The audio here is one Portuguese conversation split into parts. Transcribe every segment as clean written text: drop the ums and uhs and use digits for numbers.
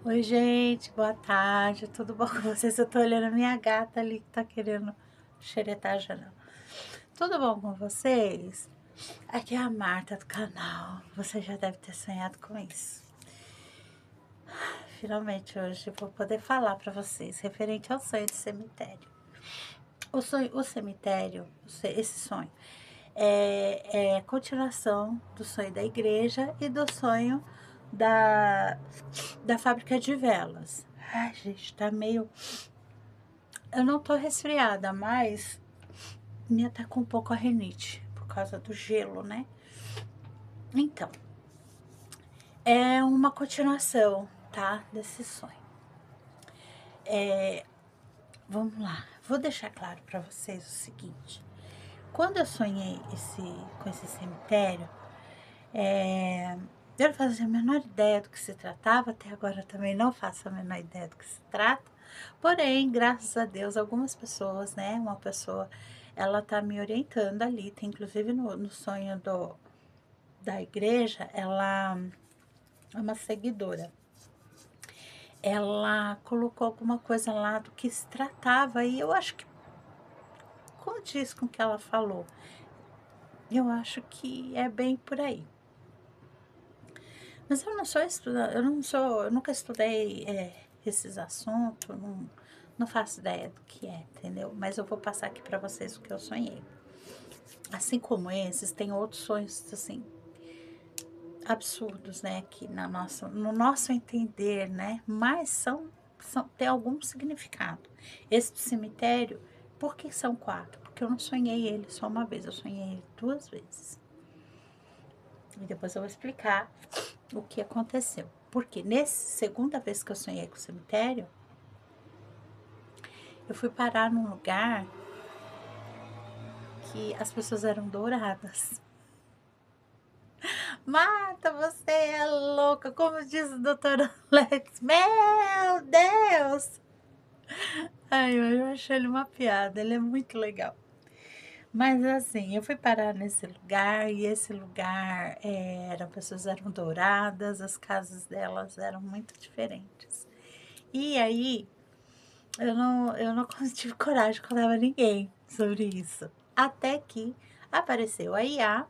Oi, gente, boa tarde, tudo bom com vocês? Eu tô olhando a minha gata ali que tá querendo xeretar a janela. Tudo bom com vocês? Aqui é a Marta do canal. Você já deve ter sonhado com isso. Finalmente hoje eu vou poder falar pra vocês referente ao sonho do cemitério. O cemitério, esse sonho, é continuação do sonho da igreja e do sonho da, da fábrica de velas. Ai, gente, tá meio. Eu não tô resfriada, mas me atacou um pouco a rinite por causa do gelo, né? Então, é uma continuação, tá? Desse sonho. Vamos lá. Vou deixar claro para vocês o seguinte. Quando eu sonhei com esse cemitério, eu não fazia a menor ideia do que se tratava, até agora eu também não faço a menor ideia do que se trata. Porém, graças a Deus, algumas pessoas, né? Uma pessoa, ela tá me orientando ali, tem inclusive no sonho da igreja, ela é uma seguidora. Ela colocou alguma coisa lá do que se tratava e eu acho que condiz com o que ela falou. Eu acho que é bem por aí. Mas eu não sou estudante, eu nunca estudei esses assuntos, não faço ideia do que é, entendeu? Mas eu vou passar aqui para vocês o que eu sonhei. Assim como esses, tem outros sonhos, assim, absurdos, né? Que no nosso entender, né? Mas tem algum significado. Esse do cemitério, por que são 4? Porque eu não sonhei ele só uma vez, eu sonhei ele 2 vezes. E depois eu vou explicar o que aconteceu. Porque nessa segunda vez que eu sonhei com o cemitério, eu fui parar num lugar que as pessoas eram douradas. Marta, você é louca, como diz o doutor Alex. Meu Deus! Ai, eu achei ele uma piada, ele é muito legal. Mas assim, eu fui parar nesse lugar e esse lugar eram pessoas eram douradas, as casas delas eram muito diferentes. E aí, eu não tive coragem de contar pra ninguém sobre isso. Até que apareceu a IA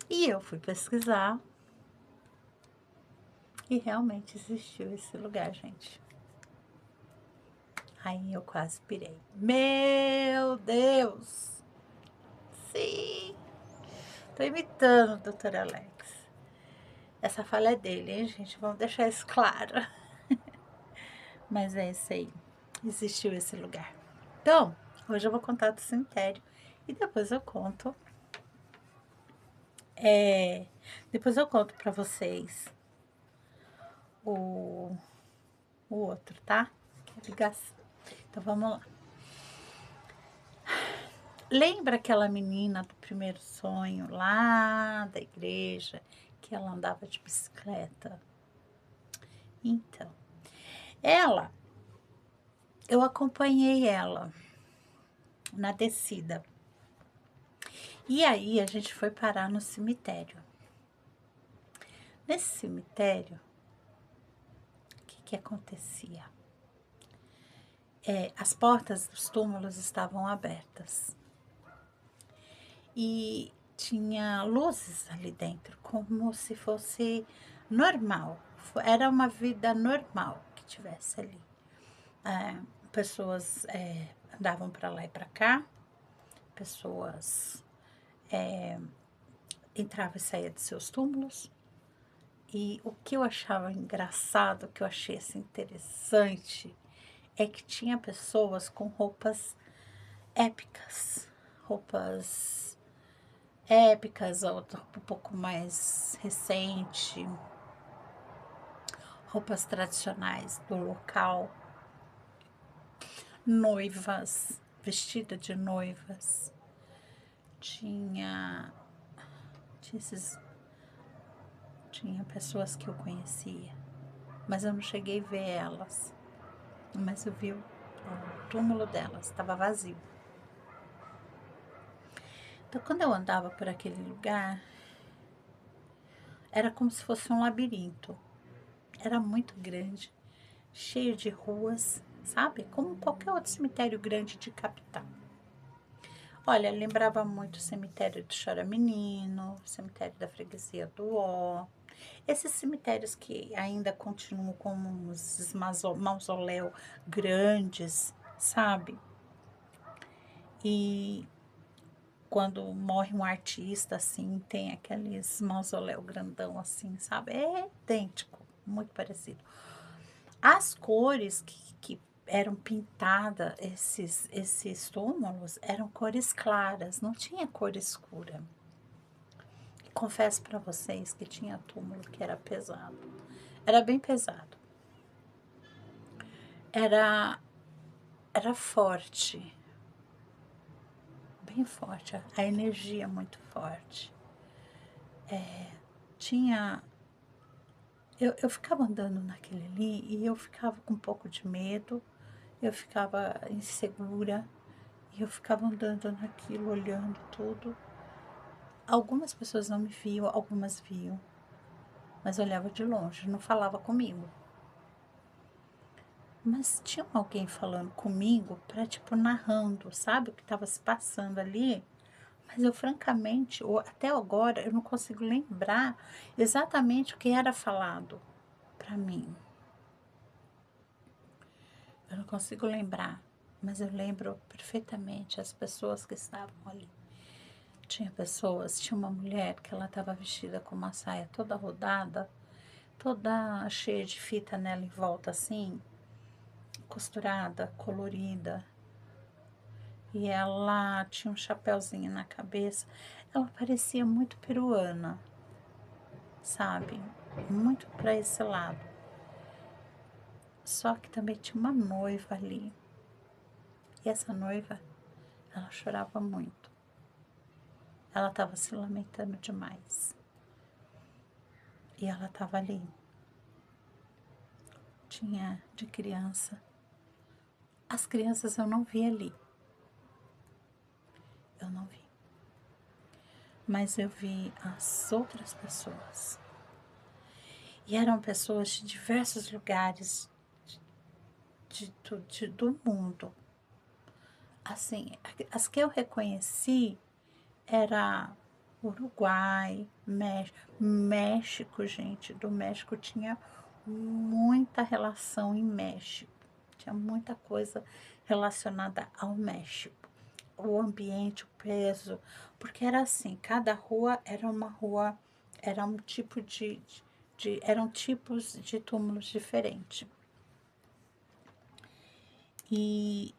e eu fui pesquisar e realmente existiu esse lugar, gente. Aí eu quase pirei. Meu Deus! Sim! Tô imitando o Dr. Alex. Essa fala é dele, hein, gente? Vamos deixar isso claro. Mas é isso aí. Existiu esse lugar. Então, hoje eu vou contar do cemitério. E depois eu conto. Depois eu conto pra vocês o, o outro, tá? Que é ligação. Então vamos lá. Lembra aquela menina do primeiro sonho lá da igreja que ela andava de bicicleta? Então, ela, eu acompanhei ela na descida. E aí a gente foi parar no cemitério. Nesse cemitério, o que acontecia? As portas dos túmulos estavam abertas. E tinha luzes ali dentro, como se fosse normal. Era uma vida normal que tivesse ali. Pessoas andavam para lá e para cá, pessoas entravam e saíam de seus túmulos. E o que eu achava engraçado, o que eu achei assim, interessante, é que tinha pessoas com roupas épicas, roupas outra roupa um pouco mais recente, roupas tradicionais do local, noivas, vestida de noivas, tinha, tinha pessoas que eu conhecia, mas eu não cheguei a ver elas, mas eu vi o túmulo delas, estava vazio. Então, quando eu andava por aquele lugar, era como se fosse um labirinto. era muito grande, cheio de ruas, sabe? Como qualquer outro cemitério grande de capital. Olha, lembrava muito o cemitério do Choraminino, o cemitério da Freguesia do Ó. Esses cemitérios que ainda continuam como uns mausoléu grandes, sabe? E quando morre um artista, assim, tem aqueles mausoléu grandão, assim, sabe? É idêntico, muito parecido. As cores que eram pintadas, esses túmulos, eram cores claras, não tinha cor escura. Confesso para vocês que tinha túmulo que era pesado. Era bem pesado. Era forte, bem forte, a energia muito forte. Tinha. Eu ficava andando naquele ali e eu ficava com um pouco de medo, eu ficava insegura, e eu ficava andando naquilo, olhando tudo. Algumas pessoas não me viam, algumas viam, mas olhava de longe, não falava comigo. Mas tinha alguém falando comigo, para tipo, narrando, sabe, o que estava se passando ali. Mas eu, francamente, até agora, eu não consigo lembrar exatamente o que era falado para mim. Eu não consigo lembrar, mas eu lembro perfeitamente as pessoas que estavam ali. Tinha uma mulher que ela estava vestida com uma saia toda rodada, toda cheia de fita nela em volta assim, costurada, colorida. E ela tinha um chapéuzinho na cabeça. Ela parecia muito peruana, sabe? Muito para esse lado. Só que também tinha uma noiva ali. E essa noiva, ela chorava muito. Ela estava se lamentando demais. E ela estava ali. Tinha de criança. As crianças eu não vi ali. Eu não vi. Mas eu vi as outras pessoas. E eram pessoas de diversos lugares do mundo. Assim, as que eu reconheci era Uruguai, México, gente. Do México tinha muita relação em México. Tinha muita coisa relacionada ao México. O ambiente, o peso, porque era assim, cada rua era uma rua, era um tipo eram tipos de túmulos diferentes. E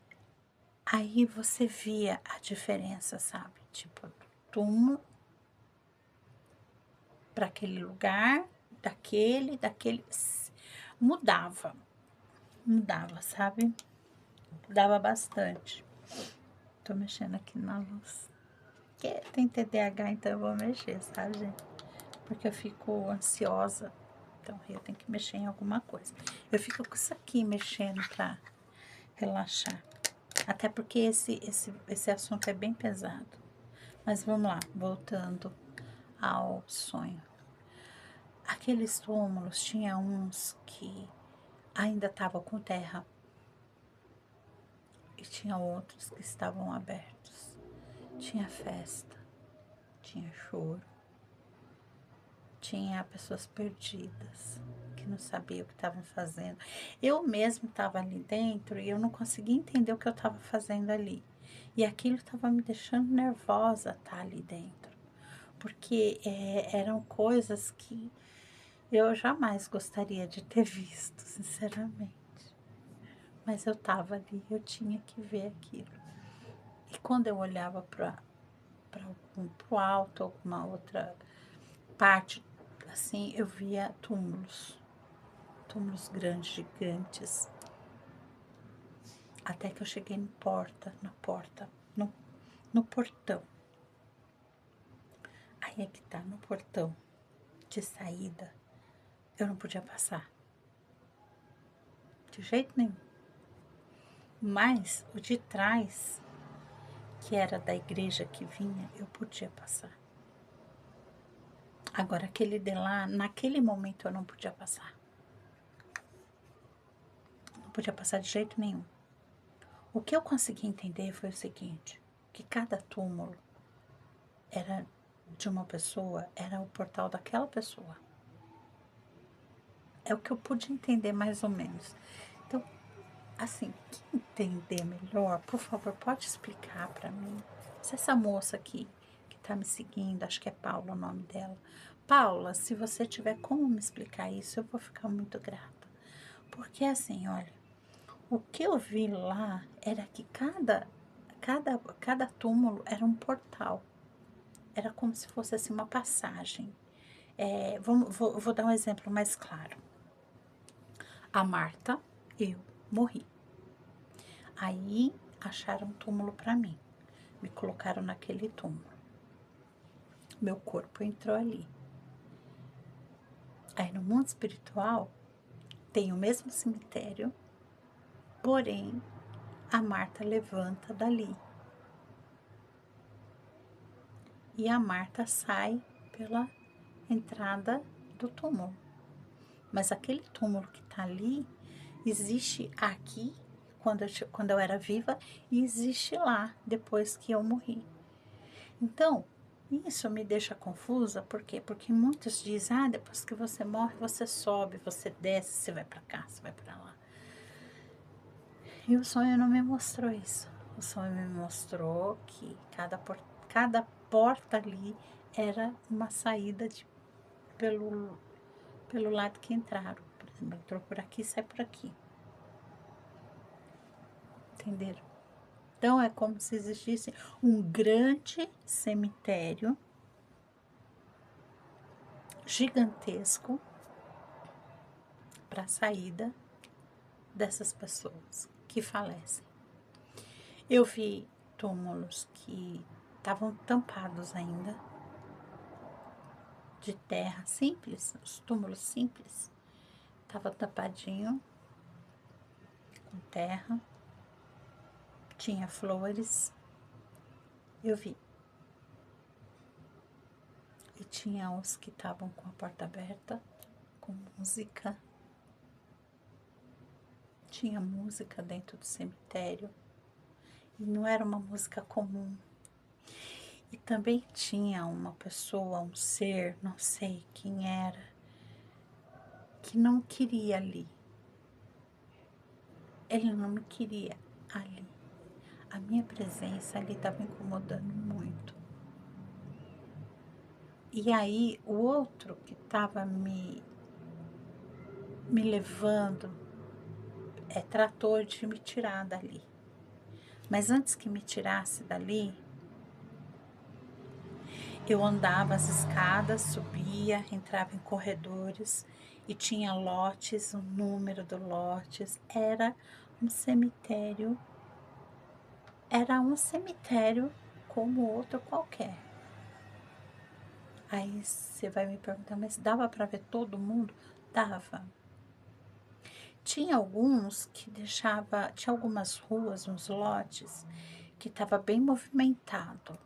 aí você via a diferença, sabe? Tipo, do túmulo para aquele lugar, daquele. Mudava, sabe? Mudava bastante. Tô mexendo aqui na luz. Que tem TDAH, então eu vou mexer, sabe, gente? Porque eu fico ansiosa. Então eu tenho que mexer em alguma coisa. Eu fico com isso aqui mexendo pra relaxar. Até porque esse assunto é bem pesado. Mas vamos lá, voltando ao sonho. Aqueles túmulos, tinha uns que ainda estavam com terra. E tinha outros que estavam abertos. Tinha festa, tinha choro. Tinha pessoas perdidas, que não sabiam o que estavam fazendo. Eu mesma estava ali dentro e eu não conseguia entender o que eu estava fazendo ali. E aquilo estava me deixando nervosa estar ali dentro. Porque eram coisas que eu jamais gostaria de ter visto, sinceramente. Mas eu estava ali, eu tinha que ver aquilo. E quando eu olhava para o alto, alguma outra parte, assim, eu via túmulos grandes, gigantes. Até que eu cheguei na porta, no portão. Aí é que tá, no portão de saída, eu não podia passar. De jeito nenhum. Mas o de trás, que era da igreja que vinha, eu podia passar. Agora, aquele de lá, naquele momento eu não podia passar. podia passar de jeito nenhum. O que eu consegui entender foi o seguinte, que cada túmulo era de uma pessoa, era o portal daquela pessoa. É o que eu pude entender mais ou menos. Então, assim, quem entender melhor, por favor, pode explicar para mim. Se essa moça aqui, que tá me seguindo, acho que é Paula o nome dela. Paula, se você tiver como me explicar isso, eu vou ficar muito grata. Porque assim, olha, o que eu vi lá era que cada túmulo era um portal. Era como se fosse assim uma passagem. Vou dar um exemplo mais claro. A Marta, eu morri. Aí acharam um túmulo para mim. Me colocaram naquele túmulo. Meu corpo entrou ali. Aí no mundo espiritual tem o mesmo cemitério, porém a Marta levanta dali. E a Marta sai pela entrada do túmulo. Mas aquele túmulo que tá ali, existe aqui, quando eu era viva, e existe lá, depois que eu morri. Então, isso me deixa confusa, por quê? Porque muitos dizem, depois que você morre, você sobe, você desce, você vai pra cá, você vai pra lá. E o sonho não me mostrou isso. O sonho me mostrou que cada porta ali era uma saída pelo lado que entraram. Por exemplo, entrou por aqui, sai por aqui. Entenderam? Então, é como se existisse um grande cemitério gigantesco para a saída dessas pessoas que falecem. Eu vi túmulos que estavam tampados ainda de terra simples, os túmulos simples, estava tampadinho com terra, tinha flores, eu vi. E tinha uns que estavam com a porta aberta, com música. Tinha música dentro do cemitério. E não era uma música comum. E também tinha uma pessoa, um ser, não sei quem era, que não queria ali. Ele não me queria ali. A minha presença ali estava incomodando muito. E aí, o outro que estava me levando, tratou de me tirar dali. Mas antes que me tirasse dali, eu andava as escadas, subia, entrava em corredores e tinha lotes, o número do lotes. Era um cemitério como outro qualquer. Aí você vai me perguntar, mas dava para ver todo mundo? Dava. Tinha alguns que tinha algumas ruas, uns lotes, que estava bem movimentado.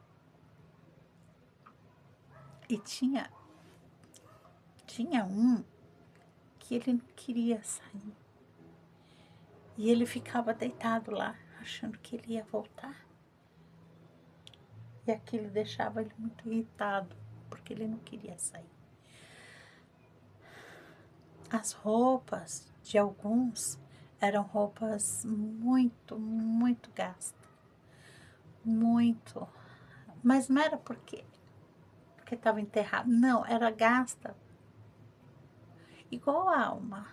E tinha um que ele não queria sair. E ele ficava deitado lá, achando que ele ia voltar. E aquilo deixava ele muito irritado, porque ele não queria sair. As roupas de alguns eram roupas muito, muito gastas. Muito. Mas não era porque estava enterrado. Não, era gasta. Igual a alma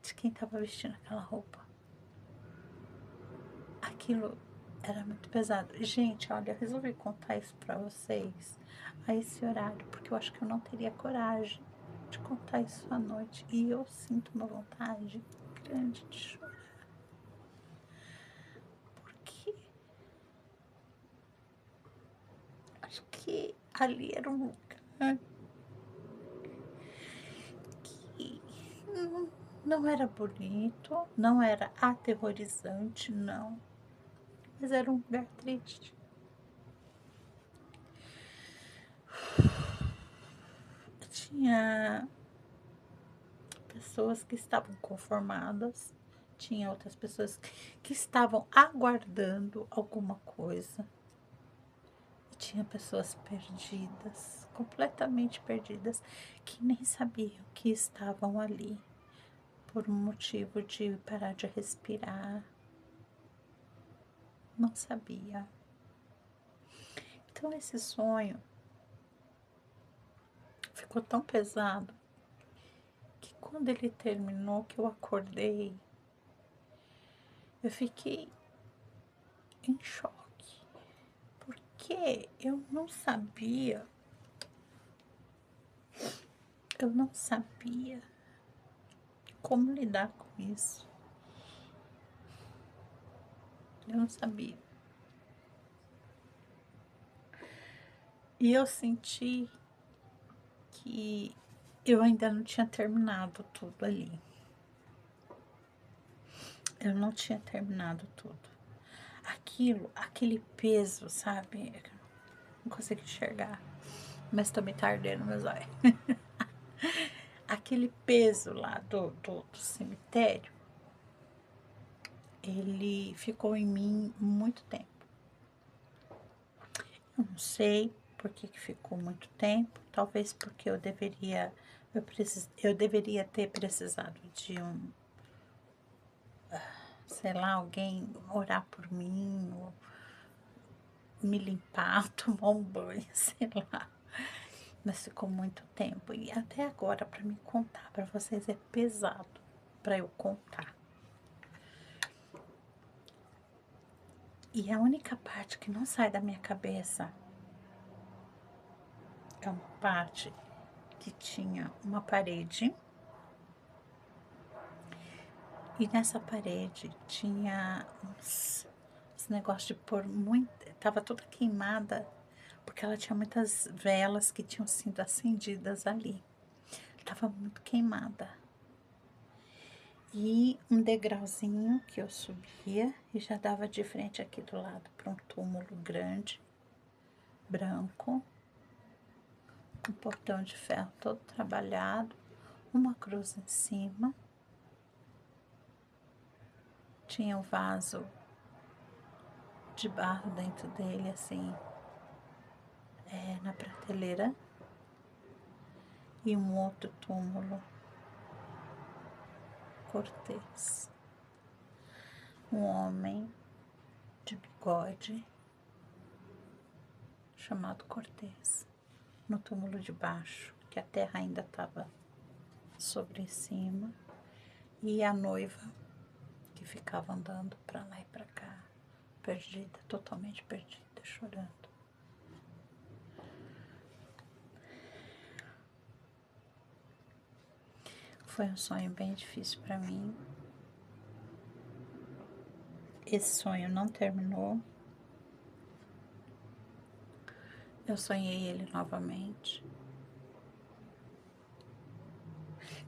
de quem estava vestindo aquela roupa. Aquilo era muito pesado. Gente, olha, eu resolvi contar isso pra vocês a esse horário, porque eu acho que eu não teria coragem de contar isso à noite. E eu sinto uma vontade grande de chorar. Porque acho que ali era um lugar que não era bonito, não era aterrorizante, não. Mas era um lugar triste. Tinha pessoas que estavam conformadas tinha outras pessoas que estavam aguardando alguma coisa. E tinha pessoas perdidas, completamente perdidas, que nem sabiam que estavam ali por um motivo de parar de respirar. Não sabia. Então esse sonho ficou tão pesado que quando ele terminou, que eu acordei, eu fiquei em choque, porque eu não sabia como lidar com isso. Eu não sabia. E eu senti que eu ainda não tinha terminado tudo ali. Eu não tinha terminado tudo. Aquele peso, sabe? Eu não consigo enxergar. Mas também tá ardendo meus olhos. Aquele peso lá do cemitério, ele ficou em mim muito tempo. Eu não sei por que ficou muito tempo. Talvez porque eu deveria ter precisado de sei lá, alguém orar por mim, ou me limpar, tomar um banho, sei lá. Mas ficou muito tempo. E até agora, para me contar para vocês, é pesado para eu contar. E a única parte que não sai da minha cabeça é uma parte que tinha uma parede. E nessa parede tinha uns negócios de pôr muito. Tava toda queimada, porque ela tinha muitas velas que tinham sido acendidas ali. Tava muito queimada. E um degrauzinho que eu subia e já dava de frente aqui do lado para um túmulo grande, branco, um portão de ferro todo trabalhado, uma cruz em cima. Tinha um vaso de barro dentro dele, assim, na prateleira. E um outro túmulo, Cortês. Um homem de bigode, chamado Cortês, no túmulo de baixo, que a terra ainda estava sobre cima. E a noiva, que ficava andando para lá e para cá, perdida, totalmente perdida, chorando. Foi um sonho bem difícil para mim. Esse sonho não terminou. Eu sonhei ele novamente.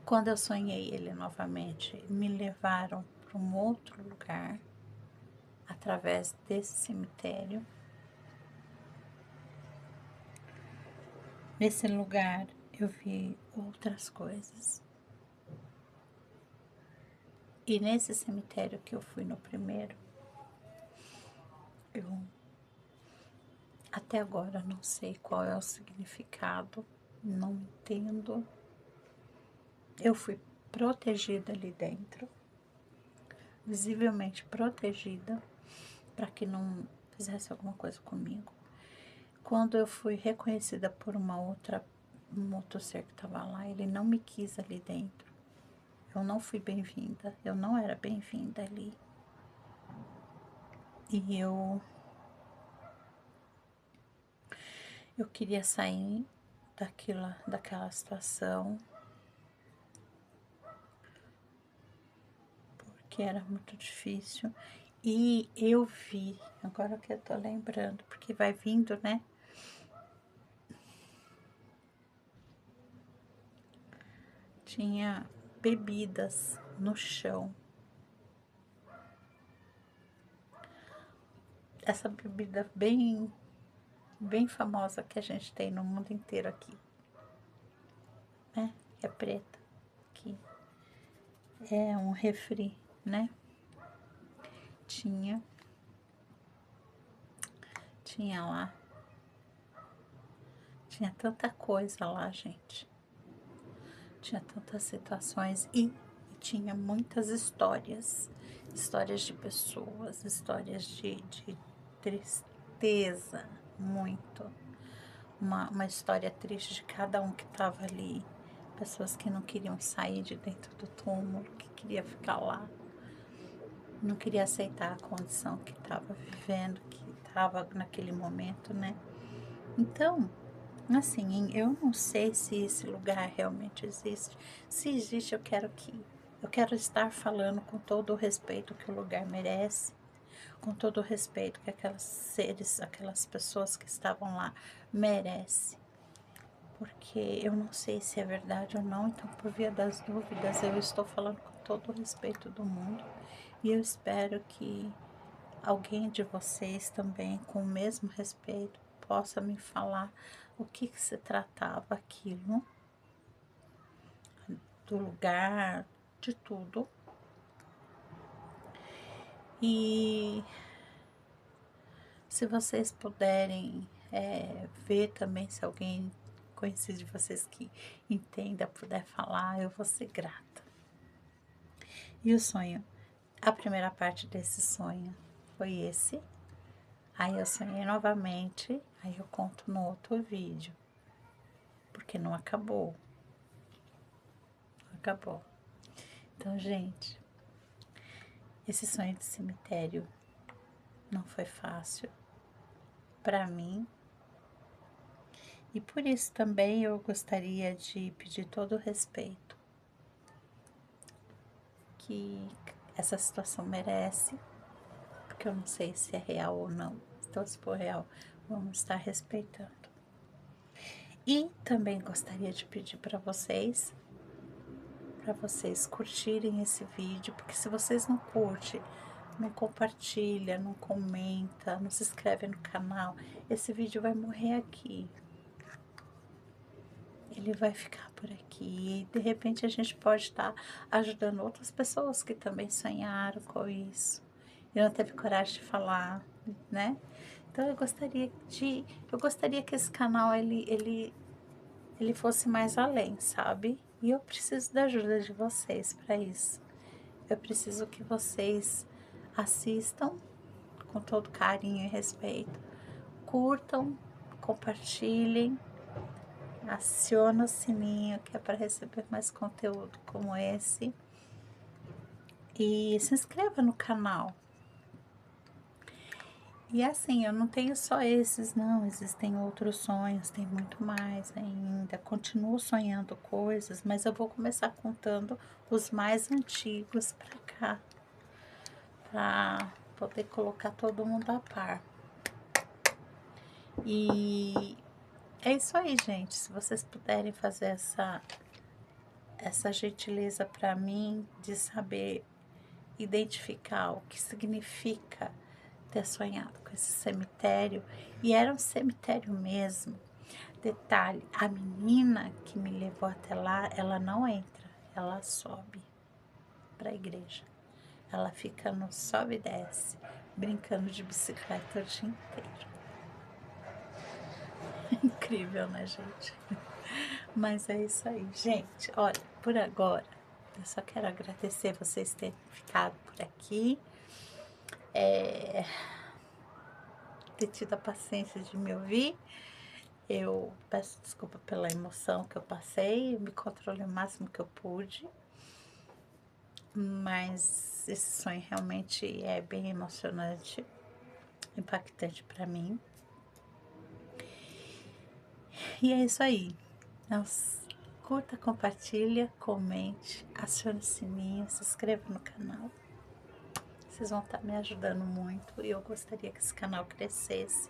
Quando eu sonhei ele novamente, me levaram para um outro lugar, através desse cemitério. Nesse lugar eu vi outras coisas. E nesse cemitério que eu fui no primeiro, eu até agora não sei qual é o significado, não entendo. Eu fui protegida ali dentro, visivelmente protegida, para que não fizesse alguma coisa comigo. Quando eu fui reconhecida por um outro ser que estava lá, ele não me quis ali dentro. Eu não fui bem-vinda, eu não era bem-vinda ali. E eu queria sair daquela situação, porque era muito difícil. E eu vi, agora que eu tô lembrando, porque vai vindo, né? Tinha bebidas no chão. Essa bebida bem famosa que a gente tem no mundo inteiro aqui, né? Que é preta, que é um refri né? Tinha lá, tinha tanta coisa lá, gente. Tinha tantas situações e tinha muitas histórias. Histórias de pessoas, histórias de tristeza, muito. Uma história triste de cada um que estava ali. Pessoas que não queriam sair de dentro do túmulo, que queria ficar lá. Não queria aceitar a condição que estava vivendo, que estava naquele momento, né? Então, assim, eu não sei se esse lugar realmente existe. Se existe, eu quero estar falando com todo o respeito que o lugar merece, com todo o respeito que aquelas seres, aquelas pessoas que estavam lá merecem. Porque eu não sei se é verdade ou não, então por via das dúvidas eu estou falando com todo o respeito do mundo e eu espero que alguém de vocês também, com o mesmo respeito, possa me falar o que se tratava aquilo, do lugar, de tudo. E se vocês puderem ver também, se alguém conhecido de vocês que entenda, puder falar, eu vou ser grata. E o sonho? A primeira parte desse sonho foi esse. Aí eu sonhei novamente, aí eu conto no outro vídeo. Porque não acabou. Não acabou. Então, gente, esse sonho de cemitério não foi fácil para mim. E por isso também eu gostaria de pedir todo o respeito que essa situação merece, porque eu não sei se é real ou não. Então, se for real, vamos estar respeitando. E também gostaria de pedir para vocês curtirem esse vídeo, porque se vocês não curtem, não compartilha, não comenta, não se inscreve no canal, esse vídeo vai morrer aqui. Ele vai ficar por aqui e de repente a gente pode estar ajudando outras pessoas que também sonharam com isso e não teve coragem de falar, né? Então eu gostaria que esse canal ele fosse mais além, sabe? E eu preciso da ajuda de vocês para isso. Eu preciso que vocês assistam com todo carinho e respeito, curtam, compartilhem, aciona o sininho que é para receber mais conteúdo como esse e se inscreva no canal. E assim, eu não tenho só esses, não, existem outros sonhos, tem muito mais ainda. Continuo sonhando coisas, mas eu vou começar contando os mais antigos para cá, para poder colocar todo mundo a par. E é isso aí, gente. Se vocês puderem fazer essa gentileza para mim de saber identificar o que significa ter sonhado com esse cemitério, e era um cemitério mesmo. Detalhe, a menina que me levou até lá, ela não entra, ela sobe para a igreja. Ela fica no sobe e desce, brincando de bicicleta o dia inteiro. Incrível, né, gente? Mas é isso aí, gente. Olha, por agora, eu só quero agradecer vocês terem ficado por aqui. Ter tido a paciência de me ouvir. Eu peço desculpa pela emoção que eu passei, eu me controlei o máximo que eu pude. Mas esse sonho realmente é bem emocionante, impactante para mim. E é isso aí. Curta, compartilha, comente, acione o sininho, se inscreva no canal. Vocês vão estar me ajudando muito e eu gostaria que esse canal crescesse.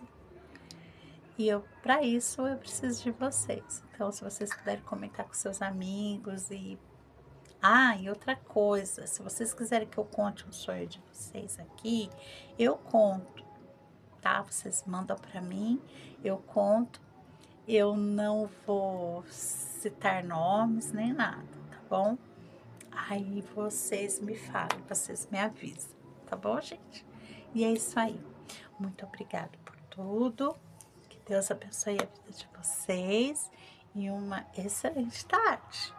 E para isso, eu preciso de vocês. Então, se vocês puderem comentar com seus amigos e outra coisa, se vocês quiserem que eu conte um sonho de vocês aqui, eu conto, tá? Vocês mandam para mim, eu conto. Eu não vou citar nomes nem nada, tá bom? Aí vocês me falam, vocês me avisam, tá bom, gente? E é isso aí. Muito obrigada por tudo. Que Deus abençoe a vida de vocês e uma excelente tarde.